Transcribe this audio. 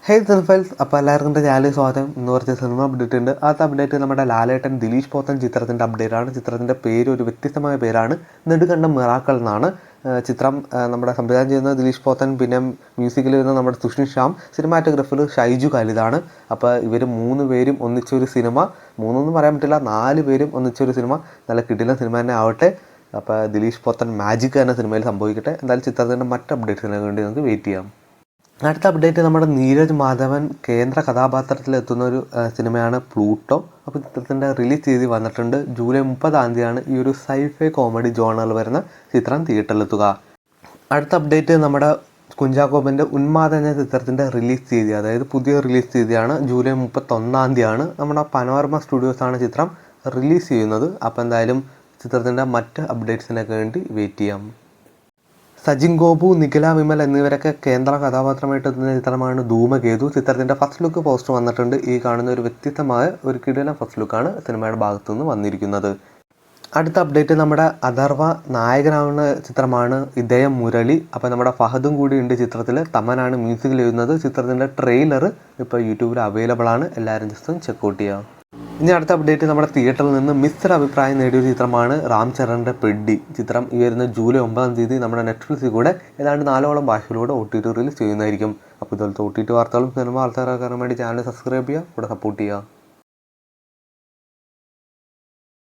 ഹേ files അപ്പോൾ എല്ലാവർക്കും ചാനലിൽ സ്വാഗതം. ഇന്ന് കുറച്ച് സിനിമ അപ്ഡേറ്റ് ഉണ്ട്. ആ അപ്ഡേറ്റ് നമ്മുടെ ലാലേട്ടൻ ദിലീഷ് പോത്തൻ ചിത്രത്തിൻ്റെ അപ്ഡേറ്റാണ്. ചിത്രത്തിൻ്റെ പേര് ഒരു വ്യത്യസ്തമായ പേരാണ്, നെടുങ്കണ്ടം മിറാക്കൾ എന്നാണ്. ചിത്രം നമ്മുടെ സംവിധാനം ചെയ്യുന്ന ദിലീഷ് പോത്തൻ, പിന്നെ മ്യൂസിക്കിൽ വരുന്ന നമ്മുടെ സുഷിൻ ശ്യാം, സിനിമാറ്റോഗ്രാഫർ ഷൈജു ഖാലിദാണ്. അപ്പോൾ ഇവർ 3 പേരും ഒന്നിച്ചൊരു സിനിമ, 3 പറയാൻ പറ്റില്ല, 4 പേരും ഒന്നിച്ചൊരു സിനിമ, നല്ല കിടിലൻ സിനിമ തന്നെ ആവട്ടെ. അപ്പോൾ ദിലീഷ് പോത്തൻ മാജിക് എന്ന സിനിമയിൽ സംഭവിക്കട്ടെ. എന്തായാലും ചിത്രത്തിൻ്റെ മറ്റ് അപ്ഡേറ്റ്സിന് വേണ്ടി നമുക്ക് വെയിറ്റ് ചെയ്യാം. അടുത്ത അപ്ഡേറ്റ് നമ്മുടെ നീരജ് മാധവൻ കേന്ദ്ര കഥാപാത്രത്തിലെത്തുന്ന ഒരു സിനിമയാണ് പ്ലൂട്ടോ. അപ്പോൾ ചിത്രത്തിൻ്റെ റിലീസ് തീയതി വന്നിട്ടുണ്ട്. ജൂലൈ 30 ഈ ഒരു സൈഫൈ കോമഡി ജോണറിൽ വരുന്ന ചിത്രം തിയേറ്ററിലെത്തുക. അടുത്ത അപ്ഡേറ്റ് നമ്മുടെ കുഞ്ചാക്കോബൻ്റെ ഉന്മാദ എന്ന ചിത്രത്തിൻ്റെ റിലീസ് തീയതി, അതായത് പുതിയ റിലീസ് തീയതിയാണ് ജൂലൈ 31 നമ്മുടെ പനോരമ സ്റ്റുഡിയോസാണ് ചിത്രം റിലീസ് ചെയ്യുന്നത്. അപ്പോൾ എന്തായാലും ചിത്രത്തിൻ്റെ മറ്റ് അപ്ഡേറ്റ്സിനൊക്കെ വേണ്ടി വെയിറ്റ് ചെയ്യാം. സജിൻ ഗോപു, നിഖില വിമൽ എന്നിവരൊക്കെ കേന്ദ്ര കഥാപാത്രമായിട്ട് എത്തുന്ന ചിത്രമാണ് ധൂമകേതു. ചിത്രത്തിൻ്റെ ഫസ്റ്റ് ലുക്ക് പോസ്റ്റർ വന്നിട്ടുണ്ട്. ഈ കാണുന്ന ഒരു വ്യത്യസ്തമായ ഒരു കിടിലൻ ഫസ്റ്റ് ലുക്കാണ് സിനിമയുടെ ഭാഗത്തു നിന്ന് വന്നിരിക്കുന്നത്. അടുത്ത അപ്ഡേറ്റ് നമ്മുടെ അഥർവ നായകനാവുന്ന ചിത്രമാണ് ഇദ്ദേഹം മുരളി. അപ്പോൾ നമ്മുടെ ഫഹദും കൂടി ഉണ്ട് ചിത്രത്തിൽ. തമനാണ് മ്യൂസിക്കിൽ എഴുതുന്നത്. ചിത്രത്തിൻ്റെ ട്രെയിലർ ഇപ്പോൾ യൂട്യൂബിൽ അവൈലബിൾ ആണ്, എല്ലാവരും ജസ്റ്റ് ഒന്ന് ചെക്കൗട്ട് ചെയ്യാം. ഇനി അടുത്ത അപ്ഡേറ്റ് നമ്മുടെ തിയേറ്ററിൽ നിന്ന് മിക്സഡ് അഭിപ്രായം നേടിയൊരു ചിത്രമാണ് റാം ചരണിൻ്റെ പെഡ്ഡി. ചിത്രം ഈ വരുന്ന ജൂലൈ 9 നമ്മുടെ നെറ്റ്ഫ്ലിക്സിൽ കൂടെ ഏതാണ്ട് 4ഓളം ഭാഷകളിലൂടെ OTT റിലീസ് ചെയ്യുന്നതായിരിക്കും. അപ്പോൾ ഇതുപോലത്തെ OTT വാർത്തകളും സിനിമ വാർത്തകളൊക്കെ അറിയാൻ വേണ്ടി ചാനൽ സബ്സ്ക്രൈബ് ചെയ്യുക, കൂടെ സപ്പോർട്ട് ചെയ്യുക.